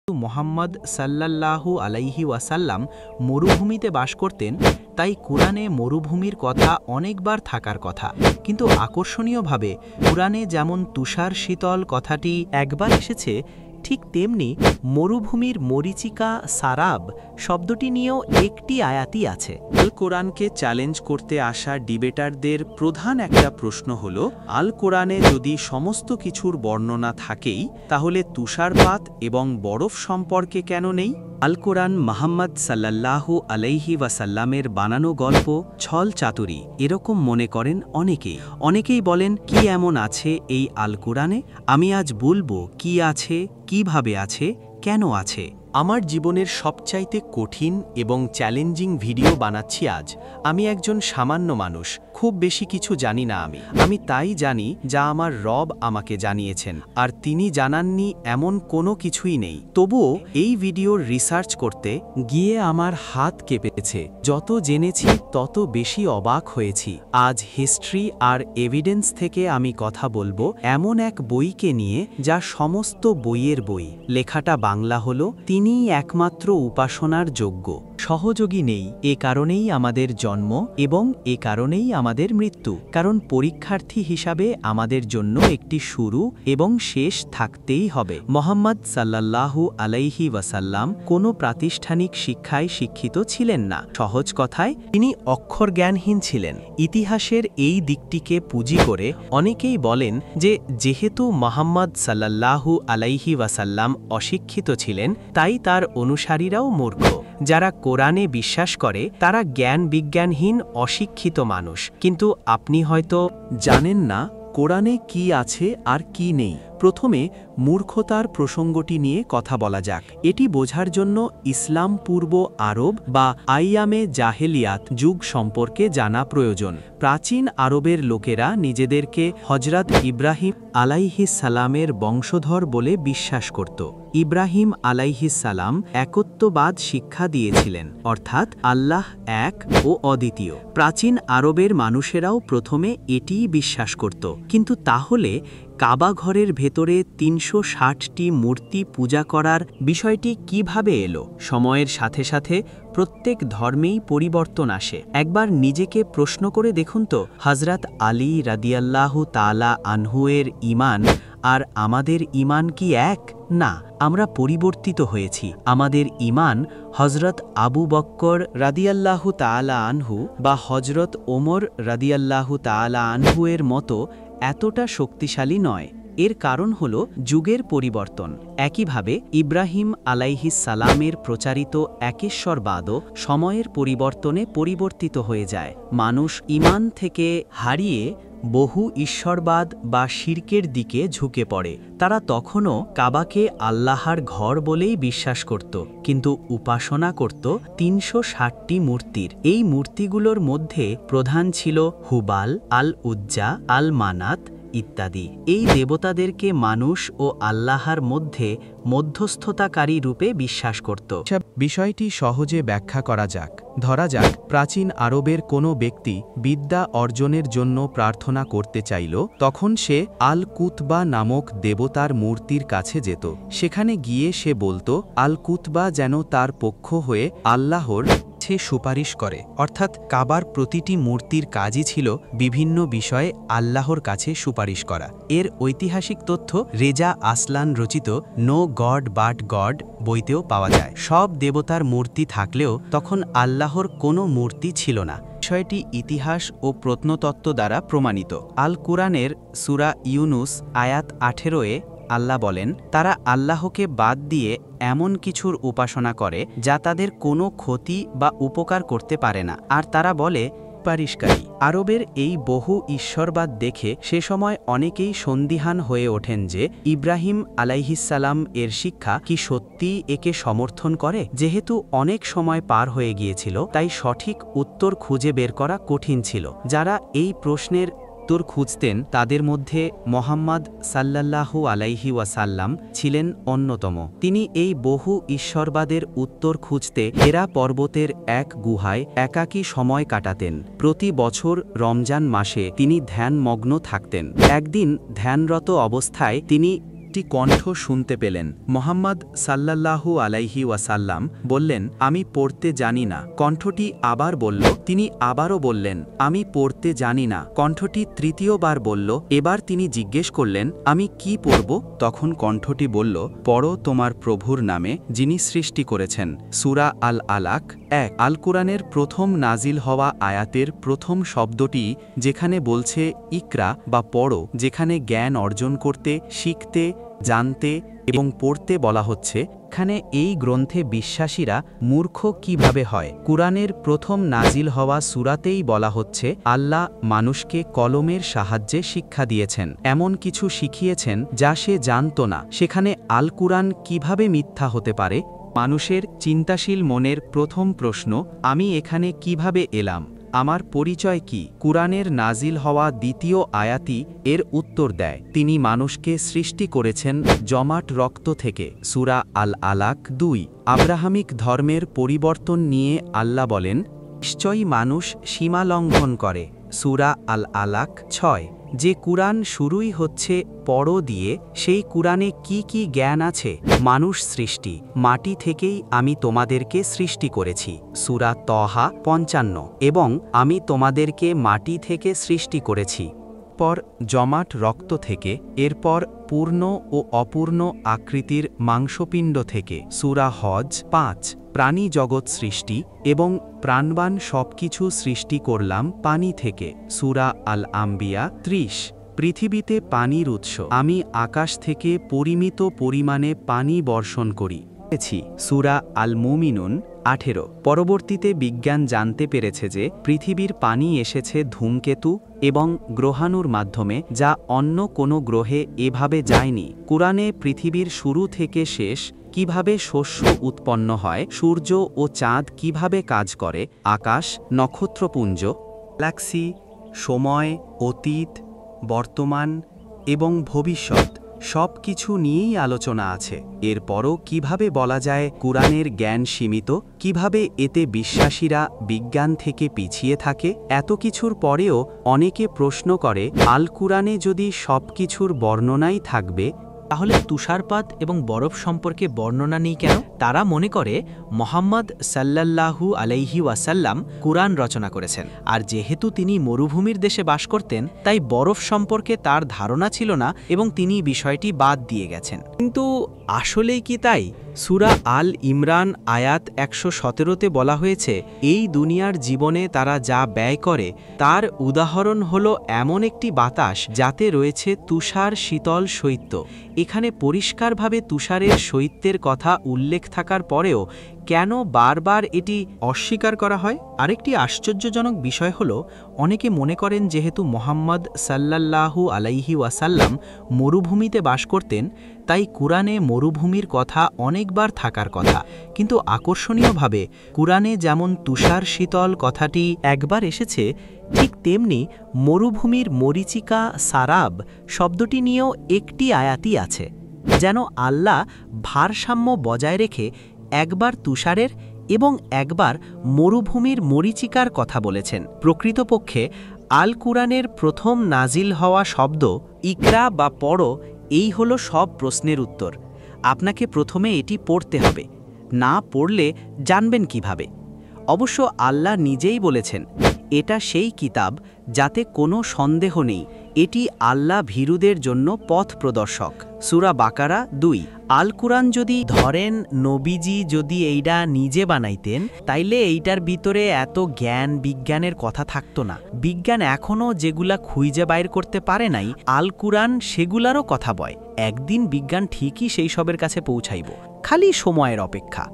মুহাম্মদ সাল্লাল্লাহু আলাইহি ওয়াসাল্লাম মরুভূমিতে বাস করতেন, তাই কুরআনে মরুভূমির কথা অনেকবার থাকার কথা। কিন্তু আকর্ষণীয়ভাবে কুরআনে যেমন তুষার শীতল কথাটি একবার এসেছে, ঠিক তেমনি মরুভূমির মরীচিকা সারাব শব্দটি নিয়েও একটি আয়াতই আছে। আল কোরআনকে চ্যালেঞ্জ করতে আসা ডিবেটারদের প্রধান একটা প্রশ্ন হল, আল কোরআনে যদি সমস্ত কিছুর বর্ণনা থাকেই, তাহলে তুষারপাত এবং বরফ সম্পর্কে কেন নেই? আল কোরআন মুহাম্মদ সাল্লাল্লাহু আলাইহি ওয়াসাল্লামের বানানো গল্প, ছল চাতুরি এরকম মনে করেন অনেকেই বলেন, কি এমন আছে এই আল কোরআনে? আমি আজ বলবো কি আছে, কিভাবে আছে, কেন আছে। আমার জীবনের সবচাইতে কঠিন এবং চ্যালেঞ্জিং ভিডিও বানাচ্ছি আজ। আমি একজন সামান্য মানুষ, খুব বেশি কিছু জানি না। আমি তাই জানি যা আমার রব আমাকে জানিয়েছেন, আর তিনি জানাননি এমন কোনো কিছুই নেই। তবুও এই ভিডিওর রিসার্চ করতে গিয়ে আমার হাত কেঁপেছে। যত জেনেছি তত বেশি অবাক হয়েছি। আজ হিস্ট্রি আর এভিডেন্স থেকে আমি কথা বলবো এমন এক বইকে নিয়ে, যা সমস্ত বইয়ের বই। লেখাটা বাংলা হলো, তিনিই একমাত্র উপাসনার যোগ্য। সহযোগী নেই, এ কারণেই আমাদের জন্ম এবং এ কারণেই আমাদের মৃত্যু। কারণ পরীক্ষার্থী হিসাবে আমাদের জন্য একটি শুরু এবং শেষ থাকতেই হবে। মুহাম্মদ সাল্লাল্লাহু আলাইহি ওয়াসাল্লাম কোনো প্রাতিষ্ঠানিক শিক্ষায় শিক্ষিত ছিলেন না। সহজ কথায়, তিনি অক্ষর জ্ঞানহীন ছিলেন। ইতিহাসের এই দিকটিকে পুঁজি করে অনেকেই বলেন যে, যেহেতু মুহাম্মদ সাল্লাল্লাহু আলাইহি ওয়াসাল্লাম অশিক্ষিত ছিলেন, তাই তার অনুসারীরাও মূর্খ। যারা কোরআনে বিশ্বাস করে তারা জ্ঞান বিজ্ঞানহীন অশিক্ষিত মানুষ। কিন্তু আপনি হয়তো জানেন না কোরআনে কি আছে আর কি নেই। প্রথমে মূর্খতার প্রসঙ্গটি নিয়ে কথা বলা যাক। এটি বোঝার জন্য ইসলাম পূর্ব আরব বা আইয়ামে জাহেলিয়াত যুগ সম্পর্কে জানা প্রয়োজন। প্রাচীন আরবের লোকেরা নিজেদেরকে হজরত ইব্রাহিম আলাইহিস সালামের বংশধর বলে বিশ্বাস করত। ইব্রাহিম আলাইহিস সালাম একত্ববাদ শিক্ষা দিয়েছিলেন, অর্থাৎ আল্লাহ এক ও অদ্বিতীয়। প্রাচীন আরবের মানুষেরাও প্রথমে এটিই বিশ্বাস করত। কিন্তু তাহলে কাবা ঘরের ভেতরে ৩৬০টি মূর্তি পূজা করার বিষয়টি কিভাবে এলো? সময়ের সাথে সাথে প্রত্যেক ধর্মেই পরিবর্তন আসে। একবার নিজেকে প্রশ্ন করে দেখুন তো, হযরত আলী রাদিয়াল্লাহু তাআলা আনহুয়ের ঈমান আর আমাদের ঈমান কি এক? না, আমরা পরিবর্তিত হয়েছি। আমাদের ঈমান হযরত আবু বক্কর রাদিয়াল্লাহু তাআলা আনহু বা হযরত ওমর রাদিয়াল্লাহু তাআলা আনহুয়ের মতো এতটা শক্তিশালী নয়। এর কারণ হল যুগের পরিবর্তন। একইভাবে ইব্রাহিম আলাইহিস সালামের প্রচারিত একেশ্বরবাদও সময়ের পরিবর্তনে পরিবর্তিত হয়ে যায়। মানুষ ঈমান থেকে হারিয়ে বহু ঈশ্বরবাদ বা শিরকের দিকে ঝুঁকে পড়ে। তারা তখনও কাবাকে আল্লাহর ঘর বলেই বিশ্বাস করত, কিন্তু উপাসনা করত ৩৬০টি মূর্তির। এই মূর্তিগুলোর মধ্যে প্রধান ছিল হুবাল, আল উজ্জা, আল মানাত ইত্যাদি। এই দেবতাদেরকে মানুষ ও আল্লাহর মধ্যে মধ্যস্থতাকারী রূপে বিশ্বাস করত। বিষয়টি সহজে ব্যাখ্যা করা যাক। ধরা যাক, প্রাচীন আরবের কোনো ব্যক্তি বিদ্যা অর্জনের জন্য প্রার্থনা করতে চাইল। তখন সে আল কুতবা নামক দেবতার মূর্তির কাছে যেত। সেখানে গিয়ে সে বলতো, আল কুতবা যেন তার পক্ষ হয়ে আল্লাহর সুপারিশ করে। অর্থাৎ কাবার প্রতিটি মূর্তির কাজই ছিল বিভিন্ন বিষয়ে আল্লাহর কাছে সুপারিশ করা। এর ঐতিহাসিক তথ্য রেজা আসলান রচিত নো গড বাট গড বইতেও পাওয়া যায়। সব দেবতার মূর্তি থাকলেও তখন আল্লাহর কোনো মূর্তি ছিল না। বিষয়টি ইতিহাস ও প্রত্নতত্ত্ব দ্বারা প্রমাণিত। আল কুরআনের সূরা ইউনুস আয়াত ১৮-এ আল্লাহ বলেন, তারা আল্লাহকে বাদ দিয়ে এমন কিছুর উপাসনা করে যা তাদের কোনো ক্ষতি বা উপকার করতে পারে না, আর তারা বলে সুপারিশকারী। আরবের এই বহু ঈশ্বরবাদ দেখে সে সময় অনেকেই সন্দিহান হয়ে ওঠেন যে ইব্রাহিম আলাইহিসসালাম এর শিক্ষা কি সত্যিই একে সমর্থন করে। যেহেতু অনেক সময় পার হয়ে গিয়েছিল, তাই সঠিক উত্তর খুঁজে বের করা কঠিন ছিল। যারা এই প্রশ্নের উত্তর খুঁজতেন তাদের মধ্যে মুহাম্মদ সাল্লাল্লাহু আলাইহি ওয়াসাল্লাম ছিলেন অন্যতম। তিনি এই বহু ঈশ্বরবাদের উত্তর খুঁজতে হেরা পর্বতের এক গুহায় একাকী সময় কাটাতেন। প্রতি বছর রমজান মাসে তিনি ধ্যানমগ্ন থাকতেন। একদিন ধ্যানরত অবস্থায় তিনি একটি কণ্ঠ শুনতে পেলেন। মোহাম্মদ সাল্লাল্লাহু আলাইহি ওয়াসাল্লাম বললেন, আমি পড়তে জানি না। কণ্ঠটি আবার বলল। তিনি আবারও বললেন, আমি পড়তে জানি না। কণ্ঠটি তৃতীয়বার বলল। এবার তিনি জিজ্ঞেস করলেন, আমি কি পড়ব? তখন কণ্ঠটি বলল, পড়ো তোমার প্রভুর নামে, যিনি সৃষ্টি করেছেন। সূরা আল আলাক 1। আল কুরআনের প্রথম নাজিল হওয়া আয়াতের প্রথম শব্দটি যেখানে বলছে ইকরা বা পড়ো, যেখানে জ্ঞান অর্জন করতে, শিখতে, জানতে এবং পড়তে বলা হচ্ছে, এখানে এই গ্রন্থে বিশ্বাসীরা মূর্খ কিভাবে হয়। কুরআনের প্রথম নাজিল হওয়া সূরাতেই বলা হচ্ছে, আল্লাহ মানুষকে কলমের সাহায্যে শিক্ষা দিয়েছেন, এমন কিছু শিখিয়েছেন যা সে জানত না। সেখানে আল কুরআন কিভাবে মিথ্যা হতে পারে? মানুষের চিন্তাশীল মনের প্রথম প্রশ্ন, আমি এখানে কিভাবে এলাম? আমার পরিচয় কি? কুরআনের নাজিল হওয়া দ্বিতীয় আয়াতই এর উত্তর দেয়। তিনি মানুষকে সৃষ্টি করেছেন জমাট রক্ত থেকে। সূরা আল আলাক 2। আব্রাহামিক ধর্মের পরিবর্তন নিয়ে আল্লাহ বলেন, নিশ্চয়ই মানুষ সীমা লঙ্ঘন করে। সূরা আল আলাক 6। যে কুরআন শুরুই হচ্ছে পড়ো দিয়ে, সেই কুরআনে কি কি জ্ঞান আছে? মানুষ সৃষ্টি, মাটি থেকেই আমি তোমাদেরকে সৃষ্টি করেছি। সূরা তহা 55। এবং আমি তোমাদেরকে মাটি থেকে সৃষ্টি করেছি, পর জমাট রক্ত থেকে, এরপর পূর্ণ ও অপূর্ণ আকৃতির মাংসপিণ্ড থেকে। সূরা হজ 5। প্রাণী জগৎ সৃষ্টি এবং প্রাণবান সবকিছু সৃষ্টি করলাম পানি থেকে। সূরা আল আম্বিয়া 30। পৃথিবীতে পানির উৎস, আমি আকাশ থেকে পরিমিত পরিমাণে পানি বর্ষণ করি। সূরা আল মুমিনুন 18। পরবর্তীতে বিজ্ঞান জানতে পেরেছে যে পৃথিবীর পানি এসেছে ধূমকেতু এবং গ্রহাণুর মাধ্যমে, যা অন্য কোনো গ্রহে এভাবে যায়নি। কুরআনে পৃথিবীর শুরু থেকে শেষ, কিভাবে শস্য উৎপন্ন হয়, সূর্য ও চাঁদ কিভাবে কাজ করে, আকাশ, নক্ষত্রপুঞ্জ, গ্যালাক্সি, সময়, অতীত, বর্তমান এবং ভবিষ্যৎ সব কিছু নিয়েই আলোচনা আছে। এরপরও কিভাবে বলা যায় কুরআনের জ্ঞান সীমিত? কিভাবে এতে বিশ্বাসীরা বিজ্ঞান থেকে পিছিয়ে থাকে? এত কিছুর পরেও অনেকে প্রশ্ন করে, আল কুরআনে যদি সব কিছুর বর্ণনাই থাকবে, তাহলে তুষারপাত এবং বরফ সম্পর্কে বর্ণনা নেই কেন? তারা মনে করে মোহাম্মদ সাল্লাল্লাহু আলাইহি ওয়াসাল্লাম কুরআন রচনা করেছেন, আর যেহেতু তিনি মরুভূমির দেশে বাস করতেন, তাই বরফ সম্পর্কে তার ধারণা ছিল না এবং তিনি বিষয়টি বাদ দিয়ে গেছেন। কিন্তু আসলেই কি তাই? সূরা আল ইমরান আয়াত 117তে বলা হয়েছে, এই দুনিয়ার জীবনে তারা যা ব্যয় করে তার উদাহরণ হলো এমন একটি বাতাস যাতে রয়েছে তুষার শীতল শৈত্য। এখানে পরিষ্কারভাবে তুষারের শৈত্যের কথা উল্লেখ থাকার পরেও কেন বারবার এটি অস্বীকার করা হয়? আরেকটি আশ্চর্যজনক বিষয় হলো, অনেকে মনে করেন যেহেতু মোহাম্মদ সাল্লাল্লাহু আলাইহি ওয়াসাল্লাম মরুভূমিতে বাস করতেন, তাই কুরআনে মরুভূমির কথা অনেকবার থাকার কথা। কিন্তু আকর্ষণীয়ভাবে কুরআনে যেমন তুষার শীতল কথাটি একবার এসেছে, ঠিক তেমনি মরুভূমির মরীচিকা সারাব শব্দটি নিয়েও একটি আয়াতই আছে। যেন আল্লাহ ভারসাম্য বজায় রেখে একবার তুষারের এবং একবার মরুভূমির মরীচিকার কথা বলেছেন। প্রকৃতপক্ষে আল কুরআনের প্রথম নাজিল হওয়া শব্দ ইকরা বা পড়ো, এই হলো সব প্রশ্নের উত্তর। আপনাকে প্রথমে এটি পড়তে হবে, না পড়লে জানবেন কিভাবে? অবশ্য আল্লাহ নিজেই বলেছেন, এটা সেই কিতাব যাতে কোনো সন্দেহ নেই, এটি আল্লাহ ভীরুদের জন্য পথ প্রদর্শক। সূরা বাকারা 2। আল কুরআন যদি ধরেন নবীজি যদি এইটা নিজে বানাইতেন, তাইলে এইটার ভিতরে এত জ্ঞান বিজ্ঞানের কথা থাকতো না। বিজ্ঞান এখনও যেগুলা খুঁজে বাইর করতে পারে নাই, আল কুরআন সেগুলারও কথা বয়। একদিন বিজ্ঞান ঠিকই সেই সবের কাছে পৌঁছাইব, খালি সময়ের অপেক্ষা।